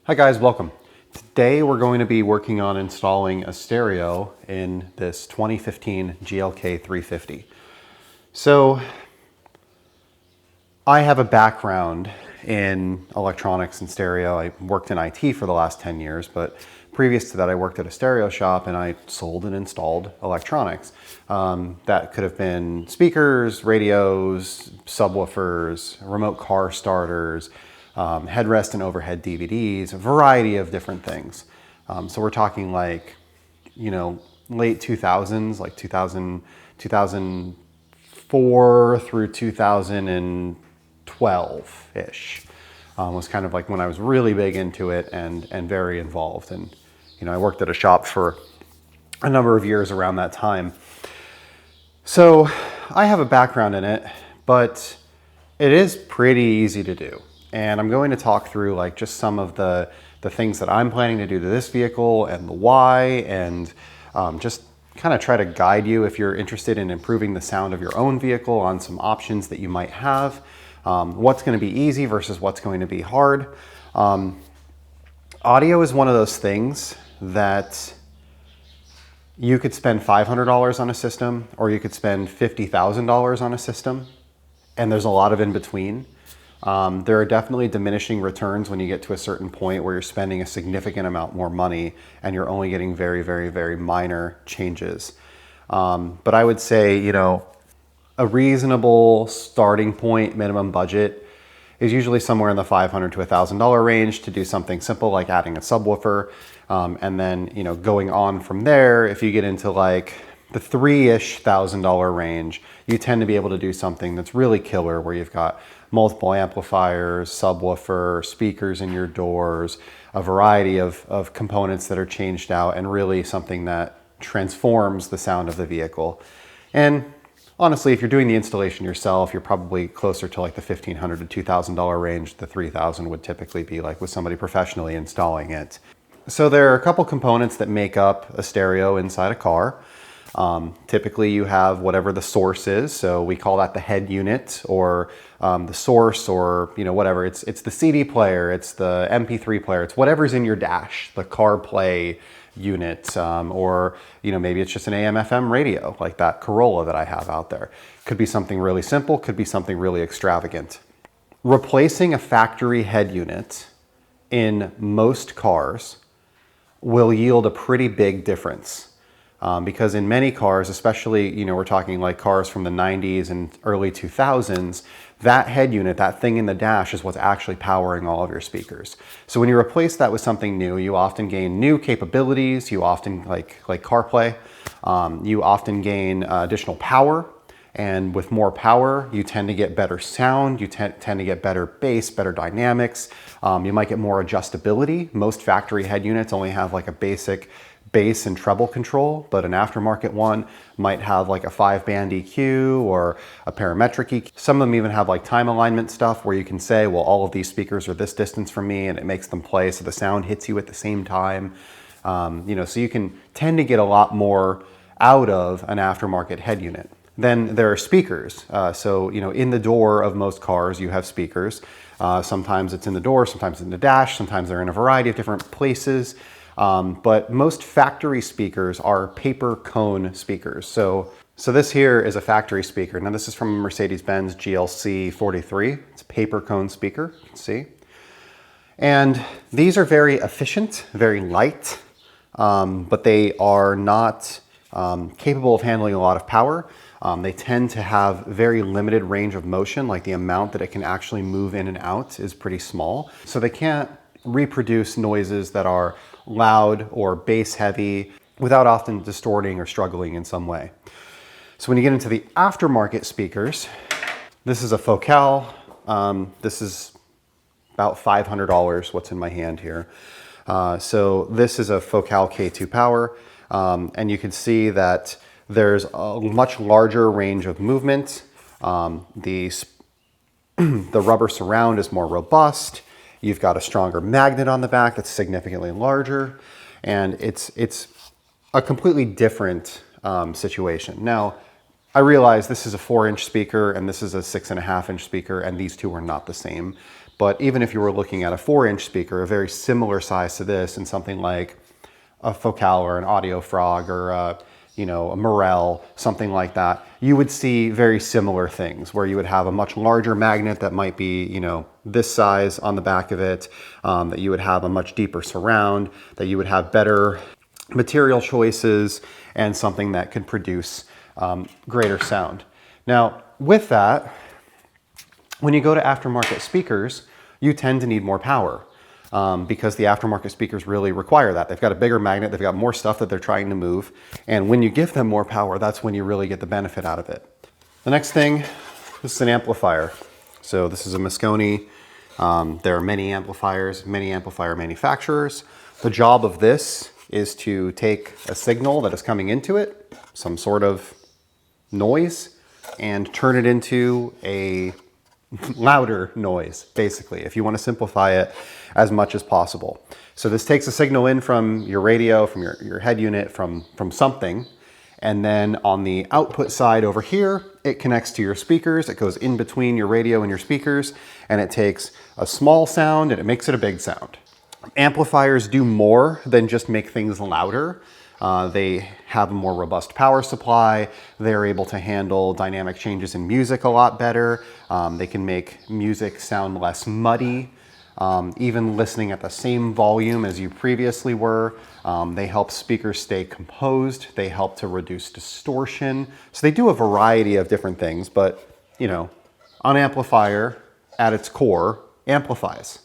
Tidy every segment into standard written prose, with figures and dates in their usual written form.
Hi guys, welcome. Today we're going to be working on installing a stereo in this 2015 GLK350. So I have a background in electronics and stereo. I worked in IT for the last 10 years, but previous to that I worked at a stereo shop and I sold and installed electronics. That could have been speakers, radios, subwoofers, remote car starters, headrest and overhead DVDs, a variety of different things. So we're talking like, late 2000s, like 2004 through 2012-ish. Was kind of like when I was really big into it and very involved. And, I worked at a shop for a number of years around that time. So I have a background in it, but it is pretty easy to do. And I'm going to talk through like just some of the things that I'm planning to do to this vehicle and the why, and just kind of try to guide you if you're interested in improving the sound of your own vehicle on some options that you might have. What's going to be easy versus what's going to be hard. Audio is one of those things that you could spend $500 on a system or you could spend $50,000 on a system, and there's a lot of in between. There are definitely diminishing returns when you get to a certain point where you're spending a significant amount more money and you're only getting very, very, very minor changes. But I would say, a reasonable starting point minimum budget is usually somewhere in the $500 to $1,000 range to do something simple like adding a subwoofer. And then, going on from there, if you get into like the $3,000 range, you tend to be able to do something that's really killer where you've got multiple amplifiers, subwoofer, speakers in your doors, a variety of components that are changed out, and really something that transforms the sound of the vehicle. And honestly, if you're doing the installation yourself, you're probably closer to like the $1,500 to $2,000 range. The $3,000 would typically be like with somebody professionally installing it. So there are a couple components that make up a stereo inside a car. Typically you have whatever the source is, so we call that the head unit, or the source, or whatever. It's the CD player, it's the MP3 player, it's whatever's in your dash, the CarPlay unit, or maybe it's just an AM/FM radio like that Corolla that I have out there. Could be something really simple, could be something really extravagant. Replacing a factory head unit in most cars will yield a pretty big difference. Because in many cars, especially, we're talking like cars from the 90s and early 2000s, that head unit, that thing in the dash, is what's actually powering all of your speakers. So when you replace that with something new, you often gain new capabilities. You often, like CarPlay, you often gain additional power. And with more power, you tend to get better sound, you tend to get better bass, better dynamics. You might get more adjustability. Most factory head units only have like a basic bass and treble control, but an aftermarket one might have like a 5-band EQ or a parametric EQ. Some of them even have like time alignment stuff where you can say, well, all of these speakers are this distance from me, and it makes them play so the sound hits you at the same time. So you can tend to get a lot more out of an aftermarket head unit. Then there are speakers. So in the door of most cars, you have speakers. Sometimes it's in the door, sometimes in the dash, sometimes they're in a variety of different places. But most factory speakers are paper cone speakers. So this here is a factory speaker. Now this is from a Mercedes-Benz GLC43. It's a paper cone speaker, you can see. And these are very efficient, very light, but they are not capable of handling a lot of power. They tend to have very limited range of motion, like the amount that it can actually move in and out is pretty small. So they can't reproduce noises that are loud or bass heavy without often distorting or struggling in some way. So when you get into the aftermarket speakers, this is a Focal. This is about $500, what's in my hand here. So this is a Focal K2 Power, and you can see that there's a much larger range of movement. The rubber surround is more robust. You've got a stronger magnet on the back that's significantly larger, and it's a completely different situation. Now, I realize this is a 4-inch speaker and this is a 6.5-inch speaker, and these two are not the same. But even if you were looking at a 4-inch speaker, a very similar size to this, and something like a Focal or an Audio Frog or a Morel, something like that, you would see very similar things where you would have a much larger magnet that might be, this size on the back of it, that you would have a much deeper surround, that you would have better material choices, and something that could produce greater sound. Now, with that, when you go to aftermarket speakers, you tend to need more power because the aftermarket speakers really require that. They've got a bigger magnet, they've got more stuff that they're trying to move, and when you give them more power, that's when you really get the benefit out of it. The next thing, this is an amplifier. So this is a Moscone. There are many amplifiers, many amplifier manufacturers. The job of this is to take a signal that is coming into it, some sort of noise, and turn it into a louder noise, basically, if you want to simplify it as much as possible. So this takes a signal in from your radio, from your head unit, from something, and then on the output side over here, it connects to your speakers. It goes in between your radio and your speakers, and it takes a small sound and it makes it a big sound. Amplifiers do more than just make things louder. They have a more robust power supply. They're able to handle dynamic changes in music a lot better. They can make music sound less muddy. Even listening at the same volume as you previously were. They help speakers stay composed. They help to reduce distortion. So they do a variety of different things, but an amplifier at its core amplifies.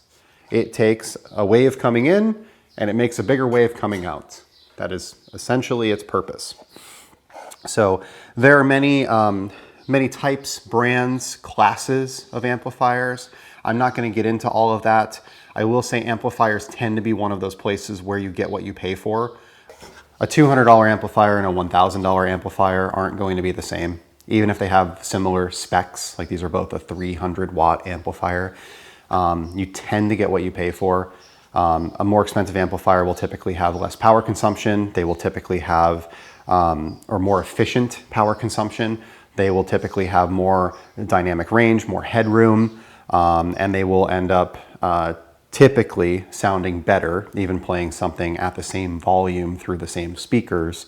It takes a wave coming in and it makes a bigger wave coming out. That is essentially its purpose. So there are many types, brands, classes of amplifiers. I'm not going to get into all of that. I will say amplifiers tend to be one of those places where you get what you pay for. A $200 amplifier and a $1,000 amplifier aren't going to be the same, even if they have similar specs. Like these are both a 300 watt amplifier. You tend to get what you pay for. A more expensive amplifier will typically have less power consumption. They will typically have, or more efficient power consumption. They will typically have more dynamic range, more headroom, and they will end up typically sounding better, even playing something at the same volume through the same speakers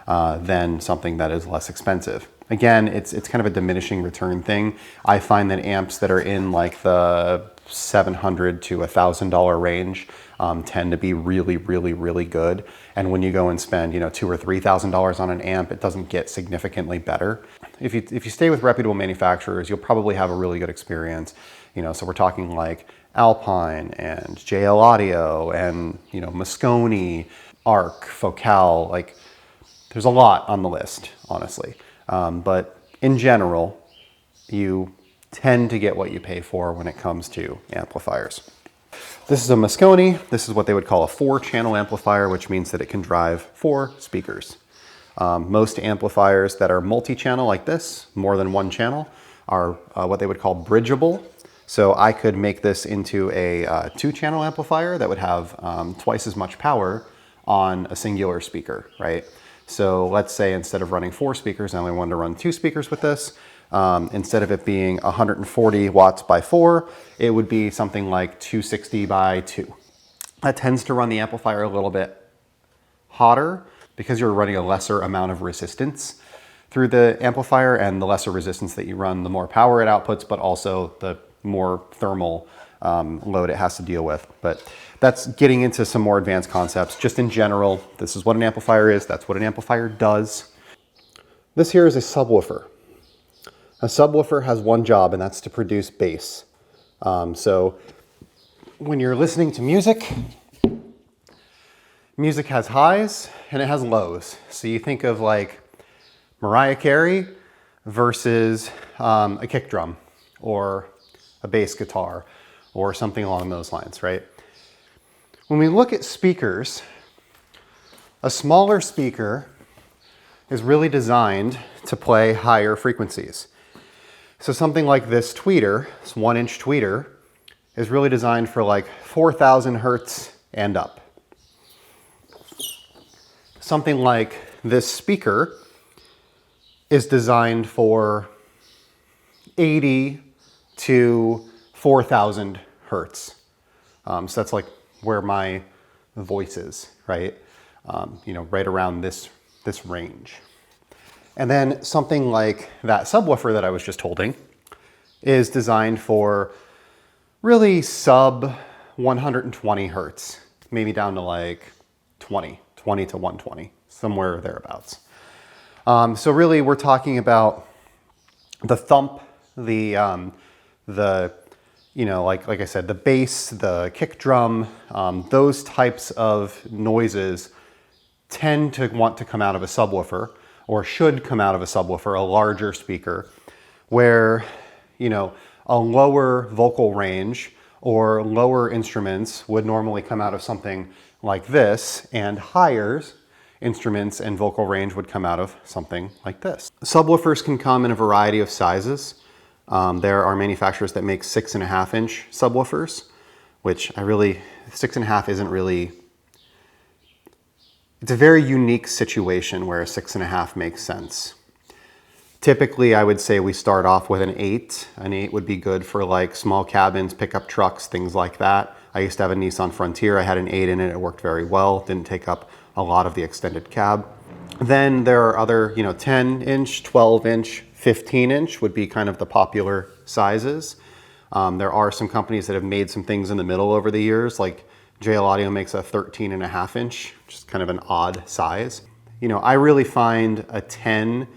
than something that is less expensive. Again, it's kind of a diminishing return thing. I find that amps that are in like the $700 to $1,000 range tend to be really, really, really good. And when you go and spend, $2,000 or $3,000 on an amp, it doesn't get significantly better. If you stay with reputable manufacturers, you'll probably have a really good experience. So we're talking like Alpine and JL Audio and Moscone, Arc, Focal. Like there's a lot on the list, honestly. But in general, you tend to get what you pay for when it comes to amplifiers. This is a Moscone. This is what they would call a 4-channel amplifier, which means that it can drive 4 speakers. Most amplifiers that are multi-channel like this, more than one channel, are what they would call bridgeable. So I could make this into a 2-channel amplifier that would have twice as much power on a singular speaker, right? So let's say instead of running 4 speakers, I only wanted to run 2 speakers with this. Instead of it being 140 watts by 4, it would be something like 260 by 2. That tends to run the amplifier a little bit hotter because you're running a lesser amount of resistance through the amplifier, and the lesser resistance that you run, the more power it outputs, but also the more thermal load it has to deal with. But that's getting into some more advanced concepts. Just in general, this is what an amplifier is. That's what an amplifier does. This here is a subwoofer. A subwoofer has one job, and that's to produce bass. So when you're listening to music, music has highs and it has lows. So you think of like Mariah Carey versus a kick drum or a bass guitar or something along those lines, right? When we look at speakers, a smaller speaker is really designed to play higher frequencies. So something like this tweeter, this 1-inch tweeter, is really designed for like 4,000 hertz and up. Something like this speaker is designed for 80 to 4,000 hertz. So that's like where my voice is, right? You know, right around this range. And then something like that subwoofer that I was just holding is designed for really sub 120 hertz, maybe down to like 20 to 120, somewhere thereabouts. So really we're talking about the thump, the you know, like I said, the bass, the kick drum, those types of noises tend to want to come out of a subwoofer, or should come out of a subwoofer, a larger speaker, where, you know, a lower vocal range or lower instruments would normally come out of something like this, and higher instruments and vocal range would come out of something like this. Subwoofers can come in a variety of sizes. There are manufacturers that make 6.5 inch subwoofers, which 6.5 isn't really, it's a very unique situation where a 6.5 makes sense. Typically, I would say we start off with an 8. An 8 would be good for like small cabins, pickup trucks, things like that. I used to have a Nissan Frontier. I had an 8 in it. It worked very well. Didn't take up a lot of the extended cab. Then there are other, you know, 10 inch, 12 inch, 15 inch would be kind of the popular sizes. There are some companies that have made some things in the middle over the years, like JL Audio makes a 13.5 inch, which is kind of an odd size. You know, I really find a 10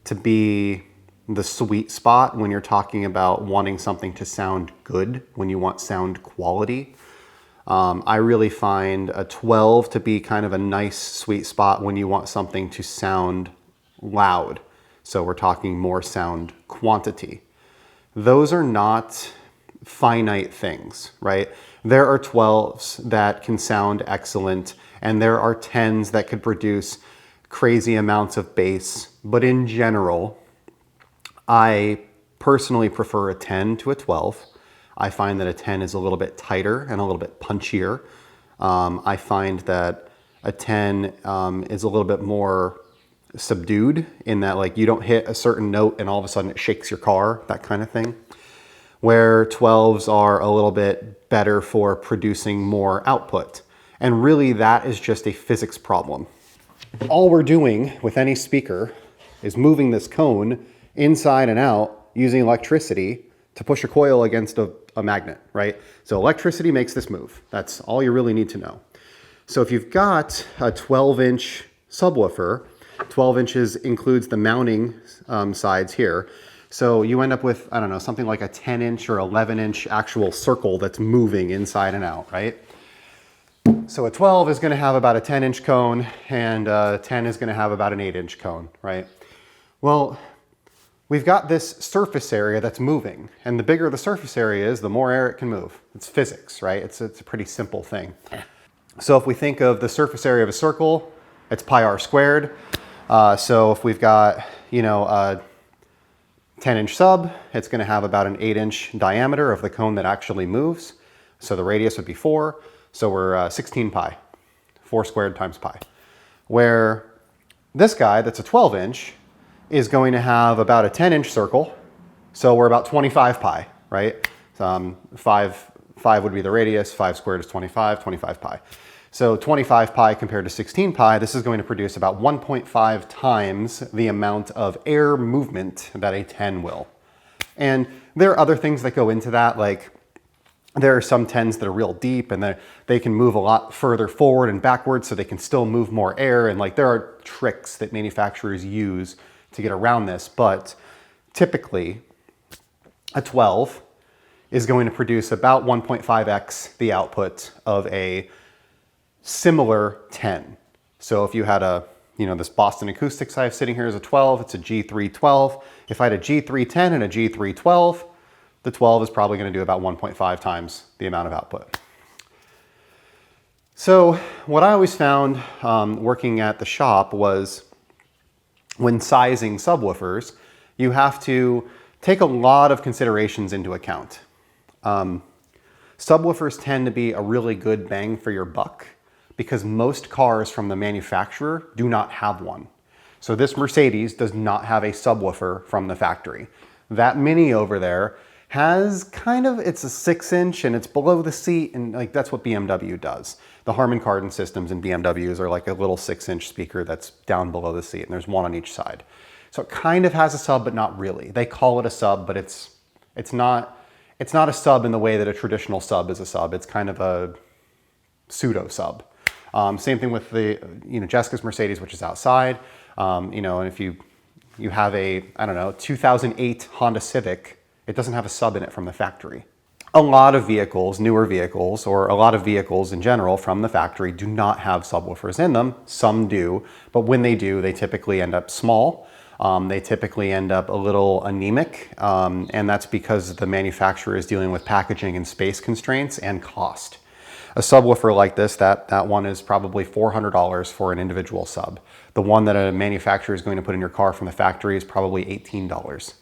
to be the sweet spot when you're talking about wanting something to sound good, when you want sound quality. I really find a 12 to be kind of a nice sweet spot when you want something to sound loud. So we're talking more sound quantity. Those are not finite things, right? There are 12s that can sound excellent, and there are 10s that could produce crazy amounts of bass. But in general, I personally prefer a 10 to a 12. I find that a 10 is a little bit tighter and a little bit punchier. I find that a 10 is a little bit more subdued in that, like, you don't hit a certain note and all of a sudden it shakes your car, that kind of thing. Where 12s are a little bit better for producing more output. And really that is just a physics problem. All we're doing with any speaker is moving this cone inside and out using electricity to push a coil against a magnet, right? So electricity makes this move. That's all you really need to know. So if you've got a 12-inch subwoofer, 12 inches includes the mounting sides here. So you end up with, I don't know, something like a 10-inch or 11-inch actual circle that's moving inside and out, right? So a 12 is going to have about a 10-inch cone, and a 10 is going to have about an 8-inch cone, right? Well, we've got this surface area that's moving, and the bigger the surface area is, the more air it can move. It's physics, right? It's a pretty simple thing. So if we think of the surface area of a circle, it's pi r squared. So if we've got, you know, a 10-inch sub, it's going to have about an 8-inch diameter of the cone that actually moves. So the radius would be 4. So we're 16 pi, 4 squared times pi. Where this guy that's a 12-inch is going to have about a 10-inch circle. So we're about 25 pi, right? 5 would be the radius, 5 squared is 25 pi. So 25 pi compared to 16 pi, this is going to produce about 1.5 times the amount of air movement that a 10 will. And there are other things that go into that, like there are some 10s that are real deep and they can move a lot further forward and backwards so they can still move more air. And like there are tricks that manufacturers use to get around this, but typically a 12 is going to produce about 1.5x the output of a similar 10. So if you had a, you know, this Boston Acoustics I have sitting here is a 12, it's a G312. If I had a G310 and a G312, the 12 is probably going to do about 1.5 times the amount of output. So what I always found working at the shop was when sizing subwoofers, you have to take a lot of considerations into account. Subwoofers tend to be a really good bang for your buck because most cars from the manufacturer do not have one. So this Mercedes does not have a subwoofer from the factory. That Mini over there has kind of, it's a 6-inch and it's below the seat, and like that's what BMW does. The Harman Kardon systems in BMWs are like a little 6-inch speaker that's down below the seat, and there's one on each side. So it kind of has a sub, but not really. They call it a sub, but it's not a sub in the way that a traditional sub is a sub. It's kind of a pseudo sub. Same thing with the, Jessica's Mercedes, which is outside. And if you have a, I don't know, 2008 Honda Civic, it doesn't have a sub in it from the factory. A lot of vehicles, newer vehicles, or a lot of vehicles in general from the factory do not have subwoofers in them. Some do, but when they do, they typically end up small. They typically end up a little anemic, and that's because the manufacturer is dealing with packaging and space constraints and cost. A subwoofer like this, that one is probably $400 for an individual sub. The one that a manufacturer is going to put in your car from the factory is probably $18,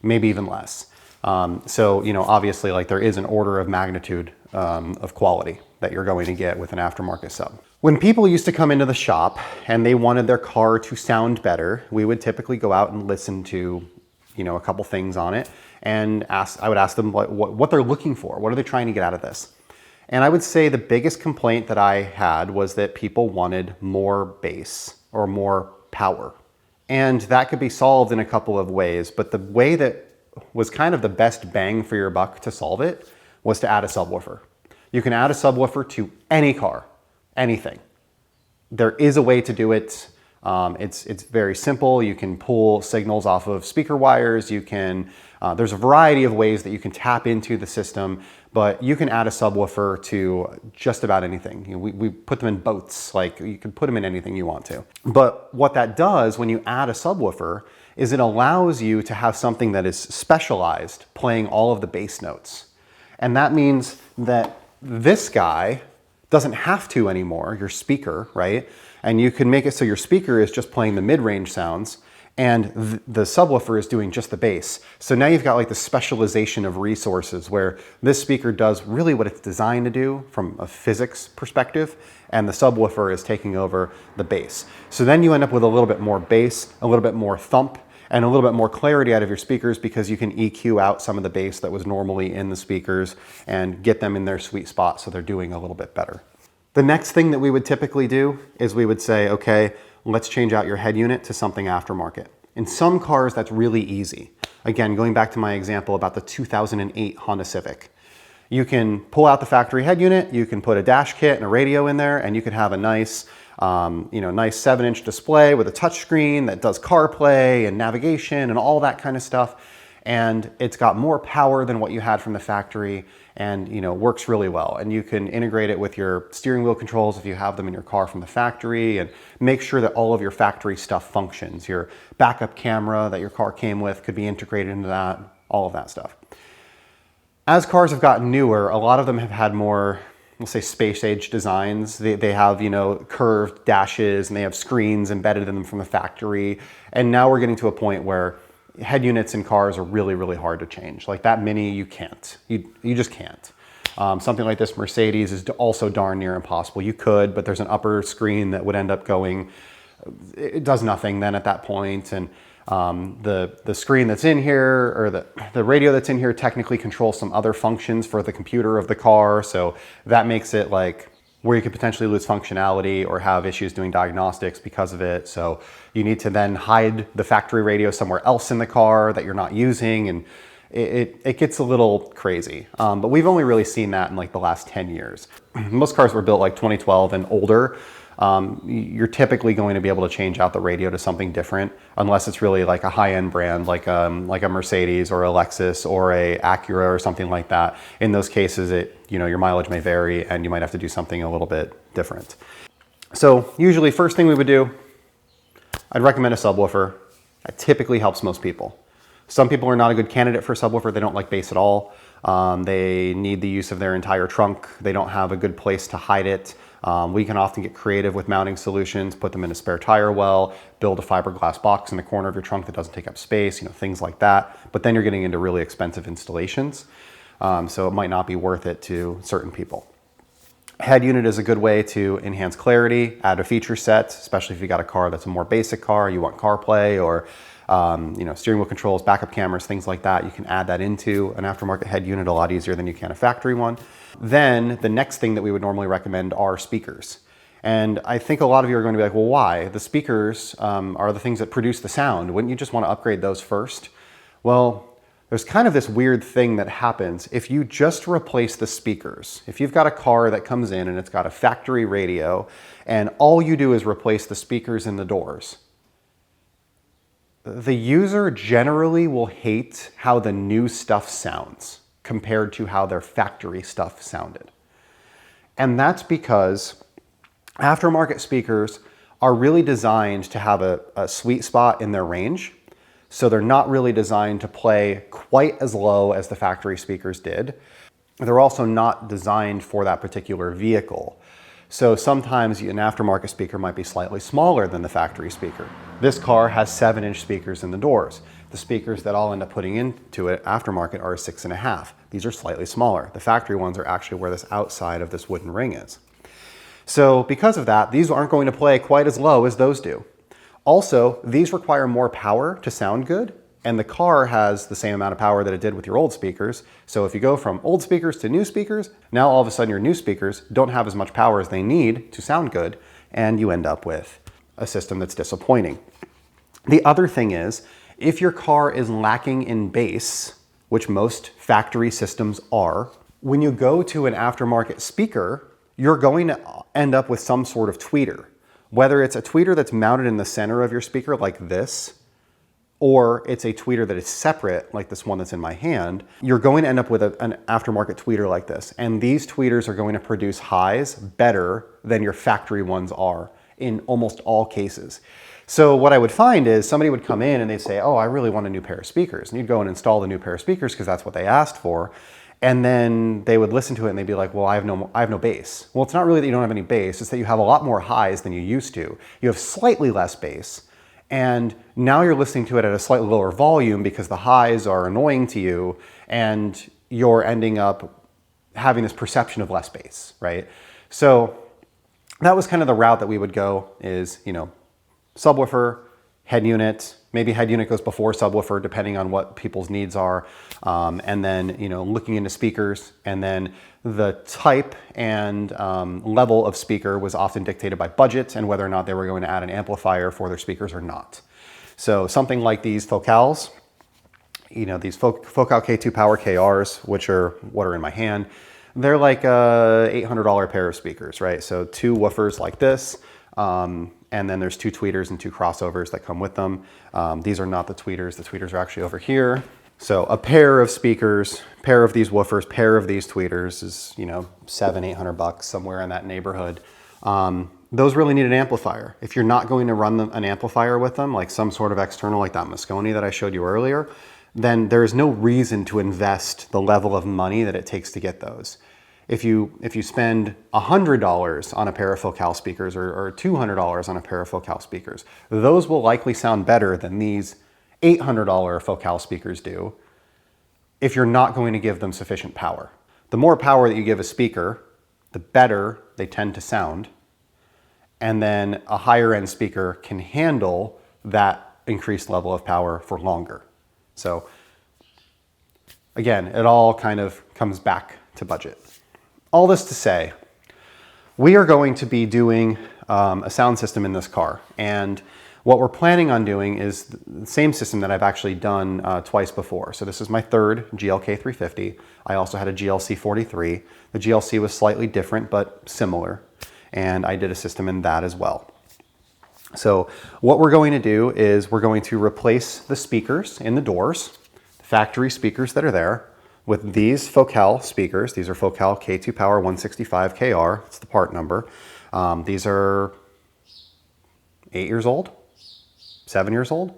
maybe even less. So, obviously, like, there is an order of magnitude of quality that you're going to get with an aftermarket sub. When people used to come into the shop and they wanted their car to sound better, we would typically go out and listen to, a couple things on it, and I would ask them what they're looking for. What are they trying to get out of this? And I would say the biggest complaint that I had was that people wanted more bass or more power. And that could be solved in a couple of ways, but the way that was kind of the best bang for your buck to solve it was to add a subwoofer. You can add a subwoofer to any car, anything. There is a way to do it. It's very simple. You can pull signals off of speaker wires. There's a variety of ways that you can tap into the system, but you can add a subwoofer to just about anything. We put them in boats, like you can put them in anything you want to. But what that does when you add a subwoofer is it allows you to have something that is specialized playing all of the bass notes. And that means that this guy doesn't have to anymore, your speaker, right? And you can make it so your speaker is just playing the mid-range sounds and the subwoofer is doing just the bass. So now you've got like the specialization of resources where this speaker does really what it's designed to do from a physics perspective, and the subwoofer is taking over the bass. So then you end up with a little bit more bass, a little bit more thump, and a little bit more clarity out of your speakers because you can EQ out some of the bass that was normally in the speakers and get them in their sweet spot so they're doing a little bit better. The next thing that we would typically do is we would say, okay, let's change out your head unit to something aftermarket. In some cars, that's really easy. Again, going back to my example about the 2008 Honda Civic. You can pull out the factory head unit, you can put a dash kit and a radio in there, and you could have a nice, nice 7-inch display with a touchscreen that does CarPlay and navigation and all that kind of stuff. And it's got more power than what you had from the factory, and works really well. And you can integrate it with your steering wheel controls if you have them in your car from the factory, and make sure that all of your factory stuff functions. Your backup camera that your car came with could be integrated into that, all of that stuff. As cars have gotten newer, a lot of them have had more, we'll say, space-age designs. They have, curved dashes, and they have screens embedded in them from the factory. And now we're getting to a point where head units in cars are really, really hard to change. Like that Mini, you can't. You just can't. Something like this Mercedes is also darn near impossible. You could, but there's an upper screen that would end up going, it does nothing then at that point. And the screen that's in here, or the radio that's in here, technically controls some other functions for the computer of the car. So that makes it like where you could potentially lose functionality or have issues doing diagnostics because of it. So you need to then hide the factory radio somewhere else in the car that you're not using, and it gets a little crazy. But we've only really seen that in like the last 10 years. Most cars were built like 2012 and older. You're typically going to be able to change out the radio to something different, unless it's really like a high-end brand like a Mercedes or a Lexus or a Acura or something like that. In those cases, your mileage may vary and you might have to do something a little bit different. So usually first thing we would do, I'd recommend a subwoofer. That typically helps most people. Some people are not a good candidate for a subwoofer. They don't like bass at all. They need the use of their entire trunk. They don't have a good place to hide it. We can often get creative with mounting solutions, put them in a spare tire well, build a fiberglass box in the corner of your trunk that doesn't take up space, things like that. But then you're getting into really expensive installations. So it might not be worth it to certain people. Head unit is a good way to enhance clarity, add a feature set, especially if you got a car that's a more basic car, you want CarPlay or steering wheel controls, backup cameras, things like that. You can add that into an aftermarket head unit a lot easier than you can a factory one. Then the next thing that we would normally recommend are speakers. And I think a lot of you are going to be like, well, why? The speakers are the things that produce the sound. Wouldn't you just want to upgrade those first? Well, there's kind of this weird thing that happens if you just replace the speakers. If you've got a car that comes in and it's got a factory radio and all you do is replace the speakers in the doors, the user generally will hate how the new stuff sounds compared to how their factory stuff sounded. And that's because aftermarket speakers are really designed to have a sweet spot in their range. So they're not really designed to play quite as low as the factory speakers did. They're also not designed for that particular vehicle. So sometimes an aftermarket speaker might be slightly smaller than the factory speaker. This car has 7-inch speakers in the doors. The speakers that I'll end up putting into it aftermarket are 6.5. These are slightly smaller. The factory ones are actually where this outside of this wooden ring is. So because of that, these aren't going to play quite as low as those do. Also, these require more power to sound good, and the car has the same amount of power that it did with your old speakers. So if you go from old speakers to new speakers, now all of a sudden your new speakers don't have as much power as they need to sound good, and you end up with a system that's disappointing. The other thing is, if your car is lacking in bass, which most factory systems are, when you go to an aftermarket speaker, you're going to end up with some sort of tweeter. Whether it's a tweeter that's mounted in the center of your speaker like this, or it's a tweeter that is separate like this one that's in my hand, you're going to end up with an aftermarket tweeter like this. And these tweeters are going to produce highs better than your factory ones are in almost all cases. So what I would find is somebody would come in and they'd say, oh, I really want a new pair of speakers. And you'd go and install the new pair of speakers because that's what they asked for. And then they would listen to it and they'd be like, well, I have no bass. Well, it's not really that you don't have any bass, it's that you have a lot more highs than you used to. You have slightly less bass, and now you're listening to it at a slightly lower volume because the highs are annoying to you, and you're ending up having this perception of less bass, right? So that was kind of the route that we would go is, subwoofer, head unit, maybe head unit goes before subwoofer depending on what people's needs are. And then, looking into speakers, and then the type and level of speaker was often dictated by budget and whether or not they were going to add an amplifier for their speakers or not. So something like these Focals, these Focal K2 Power KRs, which are what are in my hand, they're like a $800 pair of speakers, right? So 2 woofers like this, and then there's 2 tweeters and 2 crossovers that come with them. These are not the tweeters. The tweeters are actually over here. So a pair of speakers, pair of these woofers, pair of these tweeters is, $700-800, somewhere in that neighborhood. Those really need an amplifier. If you're not going to run an amplifier with them, like some sort of external like that Moscone that I showed you earlier, then there's no reason to invest the level of money that it takes to get those. If you spend $100 on a pair of Focal speakers or $200 on a pair of Focal speakers, those will likely sound better than these $800 Focal speakers do if you're not going to give them sufficient power. The more power that you give a speaker, the better they tend to sound. And then a higher end speaker can handle that increased level of power for longer. So again, it all kind of comes back to budget. All this to say, we are going to be doing a sound system in this car. And what we're planning on doing is the same system that I've actually done twice before. So this is my third GLK350. I also had a GLC43. The GLC was slightly different, but similar. And I did a system in that as well. So what we're going to do is we're going to replace the speakers in the doors, the factory speakers that are there, with these Focal speakers. These are Focal K2 Power 165 KR. That's the part number. These are 8 years old, 7 years old.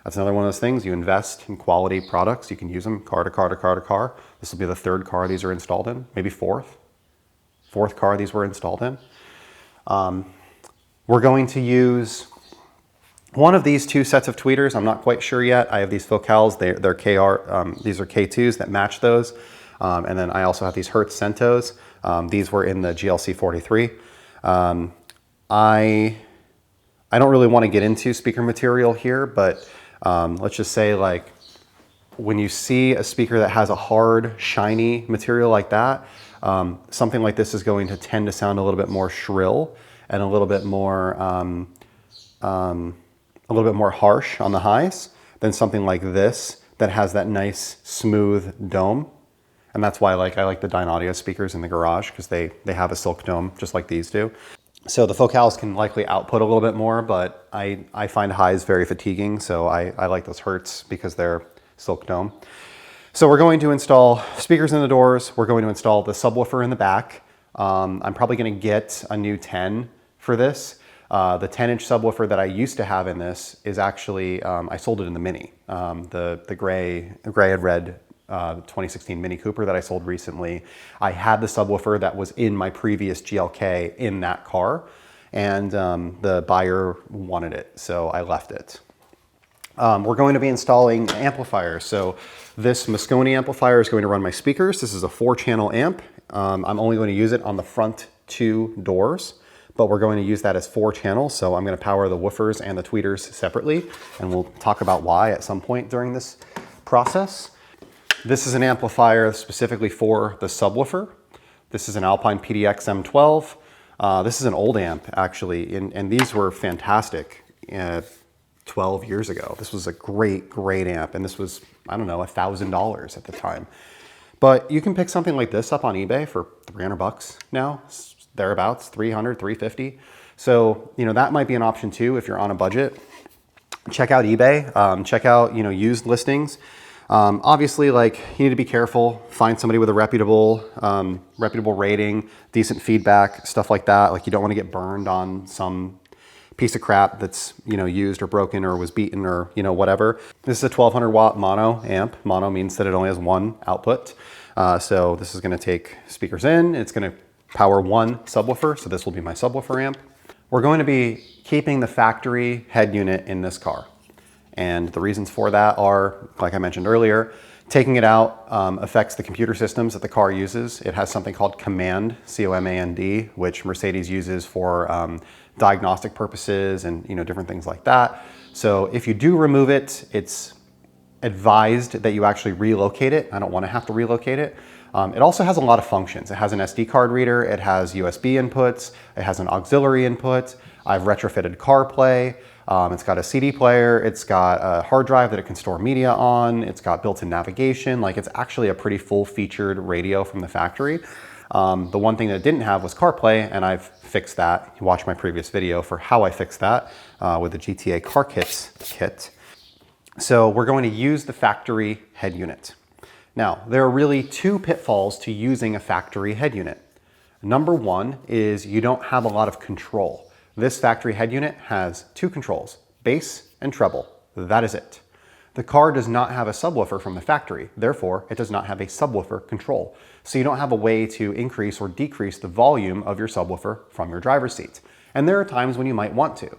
That's another one of those things. You invest in quality products. You can use them car to car to car to car. This will be the 3rd car these are installed in, maybe 4th car these were installed in. We're going to use one of these 2 sets of tweeters. I'm not quite sure yet. I have these Focals. They're KR. These are K2s that match those. And then I also have these Hertz Centos. These were in the GLC43. I don't really want to get into speaker material here, but let's just say, like, when you see a speaker that has a hard, shiny material like that, something like this is going to tend to sound a little bit more shrill and a little bit more harsh on the highs than something like this that has that nice smooth dome. And that's why I like the Dynaudio speakers in the garage, because they have a silk dome just like these do. So the focals can likely output a little bit more, but I find highs very fatiguing, so I like those Hertz because they're silk dome. So we're going to install speakers in the doors. We're going to install the subwoofer in the back. I'm probably going to get a new 10 for this. The 10-inch subwoofer that I used to have in this is actually, I sold it in the Mini. The gray and red 2016 Mini Cooper that I sold recently. I had the subwoofer that was in my previous GLK in that car, and the buyer wanted it, so I left it. We're going to be installing amplifiers. So this Moscone amplifier is going to run my speakers. This is a 4-channel amp. I'm only going to use it on the front 2 doors, but we're going to use that as 4 channels. So I'm going to power the woofers and the tweeters separately, and we'll talk about why at some point during this process. This is an amplifier specifically for the subwoofer. This is an Alpine PDX M12. This is an old amp, actually, and these were fantastic 12 years ago. This was a great amp, and this was, I don't know, $1,000 at the time. But you can pick something like this up on eBay for 300 bucks now, thereabouts, 300, 350. So, that might be an option too if you're on a budget. Check out eBay, check out, used listings. Obviously, you need to be careful, find somebody with a reputable rating, decent feedback, stuff like that. You don't want to get burned on some piece of crap that's, used or broken or was beaten or, whatever. This is a 1200 watt mono amp. Mono means that it only has one output. So this is going to take speakers in. It's going to power one subwoofer. So this will be my subwoofer amp. We're going to be keeping the factory head unit in this car. And the reasons for that are, like I mentioned earlier, taking it out affects the computer systems that the car uses. It has something called Command, C-O-M-A-N-D, which Mercedes uses for diagnostic purposes and different things like that. So if you do remove it, it's advised that you actually relocate it. I don't want to have to relocate it. It also has a lot of functions. It has an SD card reader, it has USB inputs, it has an auxiliary input. I've retrofitted CarPlay. It's got a CD player, it's got a hard drive that it can store media on, it's got built-in navigation. It's actually a pretty full-featured radio from the factory. The one thing that it didn't have was CarPlay, and I've fixed that. You watch my previous video for how I fixed that with the GTA Car Kits kit. So we're going to use the factory head unit. Now, there are really 2 pitfalls to using a factory head unit. Number 1 is you don't have a lot of control. This factory head unit has 2 controls, bass and treble. That is it. The car does not have a subwoofer from the factory, therefore it does not have a subwoofer control. So you don't have a way to increase or decrease the volume of your subwoofer from your driver's seat. And there are times when you might want to.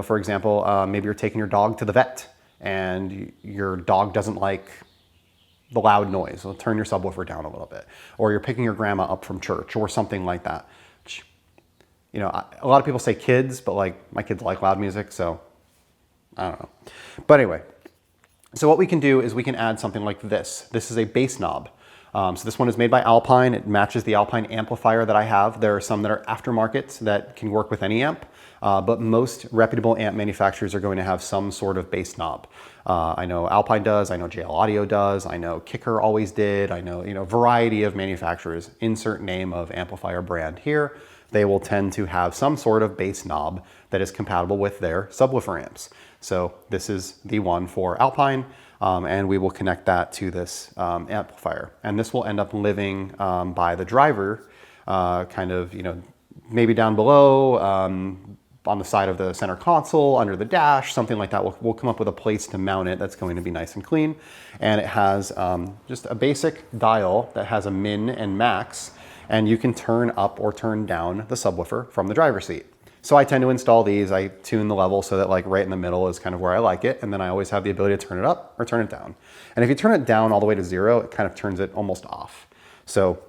For example, maybe you're taking your dog to the vet and your dog doesn't like the loud noise. So turn your subwoofer down a little bit. Or you're picking your grandma up from church or something like that. A lot of people say kids, but my kids like loud music, so I don't know. But anyway, so what we can do is we can add something like this. This is a bass knob. So this one is made by Alpine. It matches the Alpine amplifier that I have. There are some that are aftermarket that can work with any amp, but most reputable amp manufacturers are going to have some sort of bass knob. I know Alpine does, I know JL Audio does, I know Kicker always did, I know, variety of manufacturers. Insert name of amplifier brand here. They will tend to have some sort of bass knob that is compatible with their subwoofer amps. So this is the one for Alpine, and we will connect that to this amplifier. And this will end up living by the driver, maybe down below, on the side of the center console, under the dash, something like that. We'll come up with a place to mount it that's going to be nice and clean. And it has just a basic dial that has a min and max, and you can turn up or turn down the subwoofer from the driver's seat. So I tend to install these. I tune the level so that right in the middle is kind of where I like it. And then I always have the ability to turn it up or turn it down. And if you turn it down all the way to 0, it kind of turns it almost off. So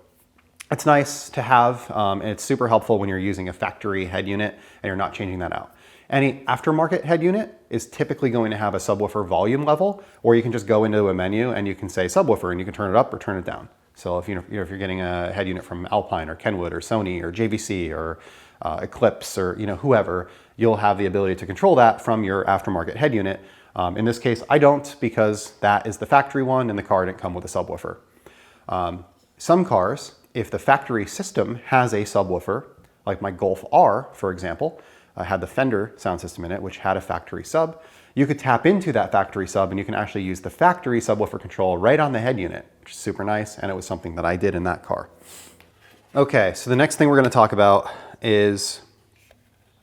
It's nice to have, and it's super helpful when you're using a factory head unit and you're not changing that out. Any aftermarket head unit is typically going to have a subwoofer volume level, or you can just go into a menu and you can say subwoofer and you can turn it up or turn it down. So if you're getting a head unit from Alpine or Kenwood or Sony or JVC or Eclipse or whoever, you'll have the ability to control that from your aftermarket head unit. In this case, I don't, because that is the factory one and the car didn't come with a subwoofer. Some cars, if the factory system has a subwoofer, like my Golf R, for example, had the Fender sound system in it, which had a factory sub, you could tap into that factory sub and you can actually use the factory subwoofer control right on the head unit, which is super nice, and it was something that I did in that car. Okay, so the next thing we're going to talk about is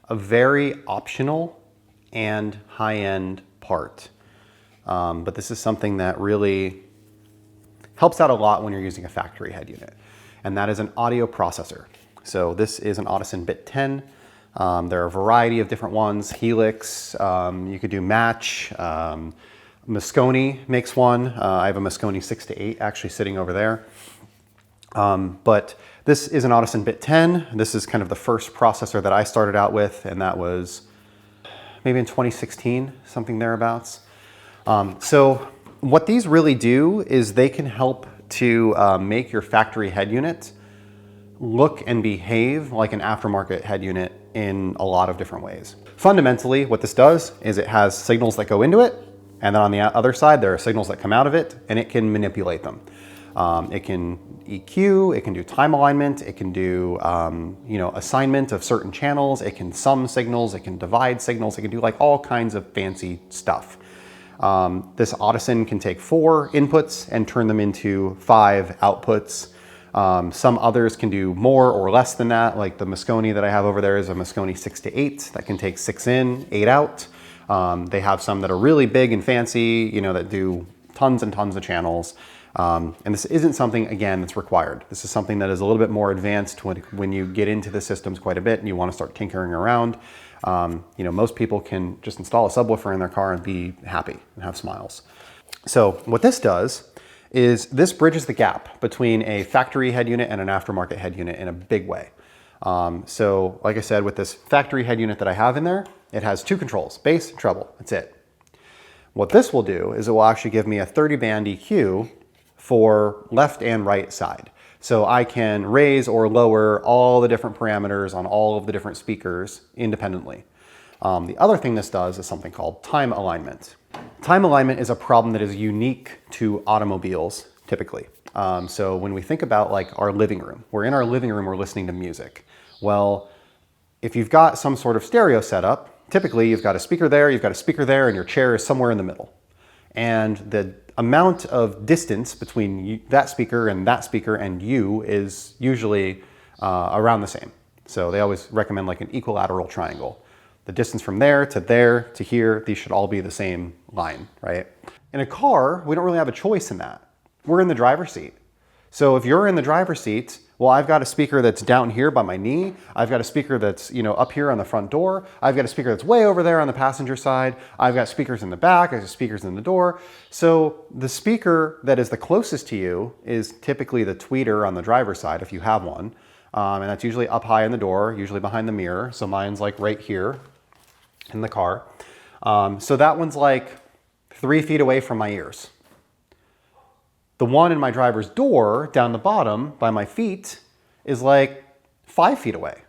a very optional and high-end part. But this is something that really helps out a lot when you're using a factory head unit, and that is an audio processor. So this is an Audison Bit 10. There are a variety of different ones, Helix, you could do Match, Moscone makes one. I have a Moscone 6-8 actually sitting over there. But this is an Audison Bit 10. This is kind of the first processor that I started out with, and that was maybe in 2016, something thereabouts. So what these really do is they can help to make your factory head unit look and behave like an aftermarket head unit in a lot of different ways. Fundamentally, what this does is it has signals that go into it, and then on the other side, there are signals that come out of it, and it can manipulate them. It can EQ, it can do time alignment, it can do assignment of certain channels, it can sum signals, it can divide signals, it can do like all kinds of fancy stuff. This Audison can take 4 inputs and turn them into 5 outputs. Some others can do more or less than that, like the Moscone that I have over there is a Moscone 6-8 that can take 6 in, 8 out. They have some that are really big and fancy, that do tons and tons of channels. And this isn't something, again, that's required. This is something that is a little bit more advanced when you get into the systems quite a bit and you want to start tinkering around. Most people can just install a subwoofer in their car and be happy and have smiles. So what this does is this bridges the gap between a factory head unit and an aftermarket head unit in a big way. So like I said, with this factory head unit that I have in there, it has 2 controls, bass and treble, that's it. What this will do is it will actually give me a 30-band EQ for left and right side. So I can raise or lower all the different parameters on all of the different speakers independently. The other thing this does is something called time alignment. Time alignment is a problem that is unique to automobiles, typically. So when we think about like our living room, we're in our living room, we're listening to music. Well, if you've got some sort of stereo setup, typically you've got a speaker there, you've got a speaker there, and your chair is somewhere in the middle. And the amount of distance between that speaker and you is usually around the same. So they always recommend like an equilateral triangle. The distance from there to here, these should all be the same line, right? In a car, we don't really have a choice in that. We're in the driver's seat. So if you're in the driver's seat, well, I've got a speaker that's down here by my knee. I've got a speaker that's, up here on the front door. I've got a speaker that's way over there on the passenger side. I've got speakers in the back. I've got speakers in the door. So the speaker that is the closest to you is typically the tweeter on the driver's side, if you have one. And that's usually up high in the door, usually behind the mirror. So mine's like right here in the car. So that one's like 3 feet away from my ears. The one in my driver's door down the bottom by my feet is like 5 feet away.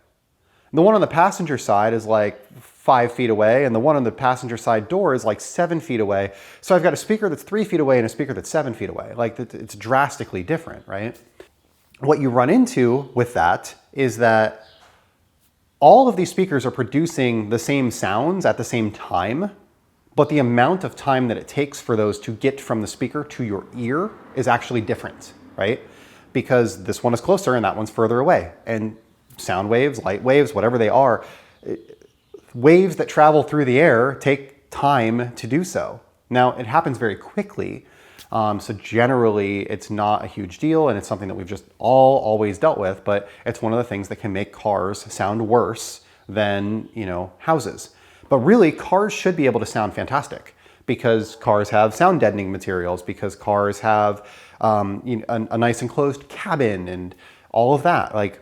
The one on the passenger side is like 5 feet away, and the one on the passenger side door is like 7 feet away. So I've got a speaker that's 3 feet away and a speaker that's 7 feet away. Like it's drastically different, right? What you run into with that is that all of these speakers are producing the same sounds at the same time, but the amount of time that it takes for those to get from the speaker to your ear is actually different, right? Because this one is closer and that one's further away. And sound waves, light waves, whatever they are, waves that travel through the air take time to do so. Now, it happens very quickly, so generally it's not a huge deal, and it's something that we've just always dealt with, but it's one of the things that can make cars sound worse than, houses. But really, cars should be able to sound fantastic because cars have sound deadening materials, because cars have a nice enclosed cabin, and all of that. Like,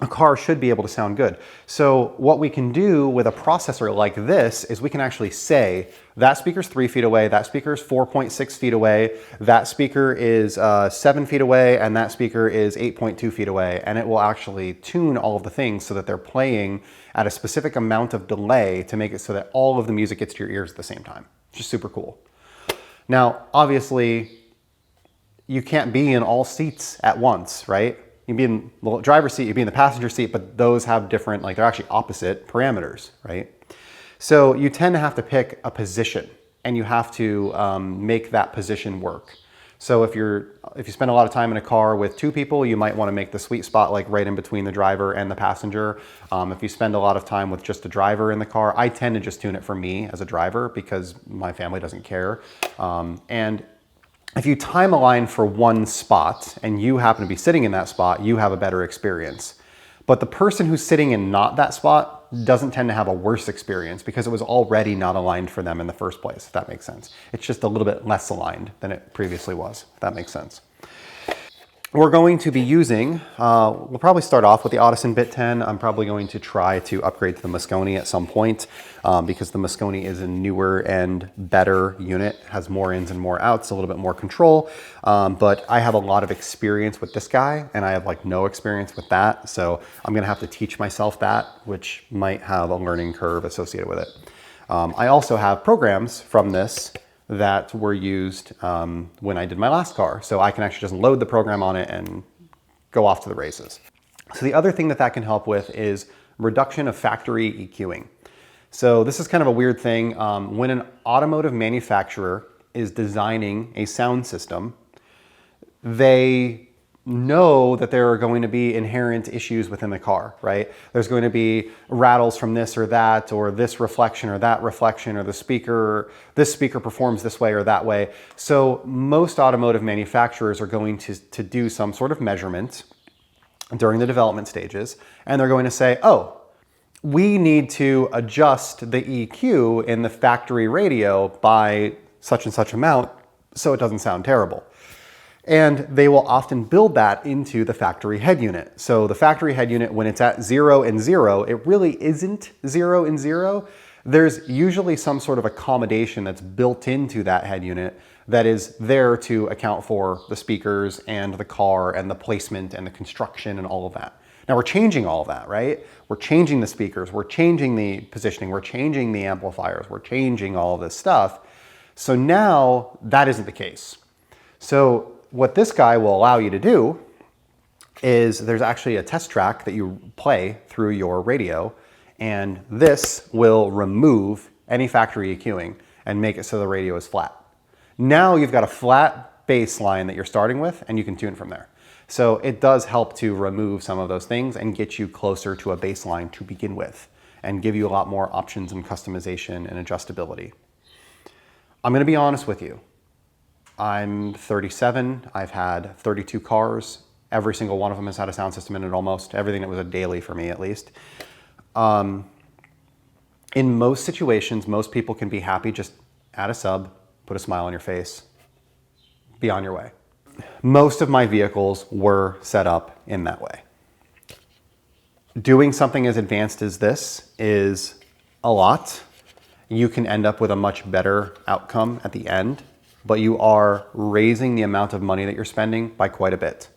a car should be able to sound good. So what we can do with a processor like this is we can actually say that speaker's 3 feet away, that speaker's 4.6 feet away, that speaker is 7 feet away, and that speaker is 8.2 feet away. And it will actually tune all of the things so that they're playing at a specific amount of delay to make it so that all of the music gets to your ears at the same time. It's just super cool. Now, obviously, you can't be in all seats at once, right? You can be in the driver's seat, you can be in the passenger seat, but those have different, like they're actually opposite parameters, right? So you tend to have to pick a position and you have to make that position work. So if you spend a lot of time in a car with 2 people, you might want to make the sweet spot like right in between the driver and the passenger. If you spend a lot of time with just a driver in the car, I tend to just tune it for me as a driver because my family doesn't care. And if you time align for one spot and you happen to be sitting in that spot, you have a better experience. But the person who's sitting in not that spot doesn't tend to have a worse experience because it was already not aligned for them in the first place, if that makes sense. It's just a little bit less aligned than it previously was, if that makes sense. We're going to be using, we'll probably start off with the Audison Bit 10. I'm probably going to try to upgrade to the Moscone at some point because the Moscone is a newer and better unit, has more ins and more outs, a little bit more control. But I have a lot of experience with this guy and I have like no experience with that. So I'm gonna have to teach myself that, which might have a learning curve associated with it. I also have programs from this that were used when I did my last car. So I can actually just load the program on it and go off to the races. So the other thing that can help with is reduction of factory EQing. So this is kind of a weird thing. When an automotive manufacturer is designing a sound system, they know that there are going to be inherent issues within the car, right? There's going to be rattles from this or that, or this reflection or that reflection, or this speaker performs this way or that way. So most automotive manufacturers are going to do some sort of measurement during the development stages, and they're going to say, oh, we need to adjust the EQ in the factory radio by such and such amount so it doesn't sound terrible. And they will often build that into the factory head unit. So the factory head unit, when it's at 0 and 0, it really isn't 0 and 0. There's usually some sort of accommodation that's built into that head unit that is there to account for the speakers and the car and the placement and the construction and all of that. Now we're changing all of that, right? We're changing the speakers, we're changing the positioning, we're changing the amplifiers, we're changing all of this stuff. So now that isn't the case. So what this guy will allow you to do is there's actually a test track that you play through your radio, and this will remove any factory EQing and make it so the radio is flat. Now you've got a flat bass line that you're starting with, and you can tune from there. So it does help to remove some of those things and get you closer to a bass line to begin with and give you a lot more options and customization and adjustability. I'm gonna be honest with you. I'm 37, I've had 32 cars. Every single one of them has had a sound system in it almost. Everything that was a daily for me at least. In most situations, most people can be happy just add a sub, put a smile on your face, be on your way. Most of my vehicles were set up in that way. Doing something as advanced as this is a lot. You can end up with a much better outcome at the end, but you are raising the amount of money that you're spending by quite a bit.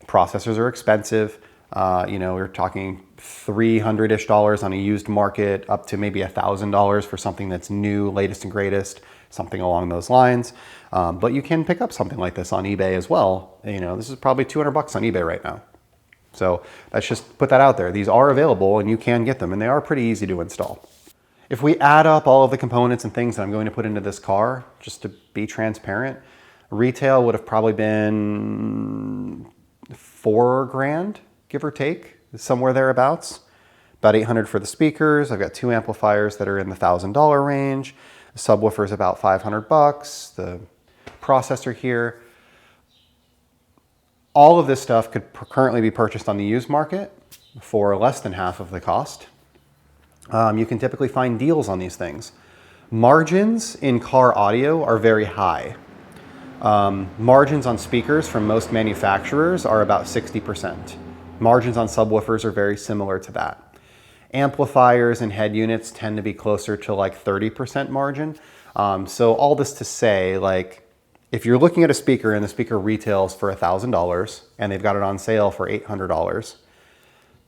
Processors are expensive. We're talking $300-ish on a used market, up to maybe $1,000 for something that's new, latest and greatest, something along those lines. But you can pick up something like this on eBay as well. This is probably $200 on eBay right now. So let's just put that out there. These are available and you can get them, and they are pretty easy to install. If we add up all of the components and things that I'm going to put into this car, just to be transparent, retail would have probably been $4,000, give or take, somewhere thereabouts. About $800 for the speakers. I've got 2 amplifiers that are in the $1,000 range. The subwoofer is about $500. The processor here. All of this stuff could currently be purchased on the used market for less than half of the cost. You can typically find deals on these things. Margins in car audio are very high. Margins on speakers from most manufacturers are about 60%. Margins on subwoofers are very similar to that. Amplifiers and head units tend to be closer to like 30% margin. So all this to say, like, if you're looking at a speaker and the speaker retails for $1,000 and they've got it on sale for $800,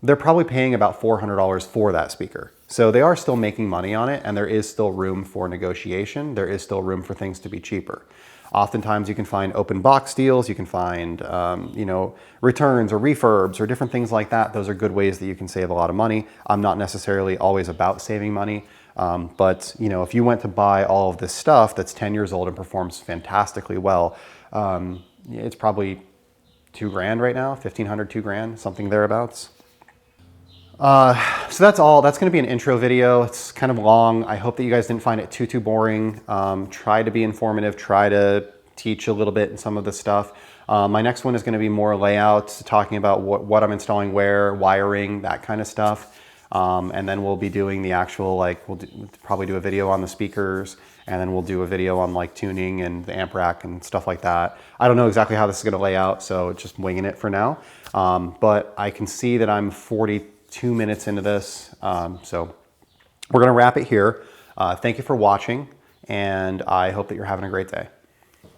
they're probably paying about $400 for that speaker. So they are still making money on it, and there is still room for negotiation. There is still room for things to be cheaper. Oftentimes you can find open box deals, you can find returns or refurbs or different things like that. Those are good ways that you can save a lot of money. I'm not necessarily always about saving money, but if you went to buy all of this stuff that's 10 years old and performs fantastically well, it's probably $2,000 right now, $1,500, $2,000, something thereabouts. So that's all. That's going to be an intro video. It's kind of long. I hope that you guys didn't find it too boring. Try to be informative, try to teach a little bit in some of the stuff. My next one is going to be more layouts, talking about what I'm installing where, wiring, that kind of stuff. And then we'll be doing the actual, we'll probably do a video on the speakers, and then we'll do a video on like tuning and the amp rack and stuff like that. I don't know exactly how this is going to lay out, so just winging it for now. But I can see that I'm 42 minutes into this, so we're going to wrap it here. Thank you for watching, and I hope that you're having a great day.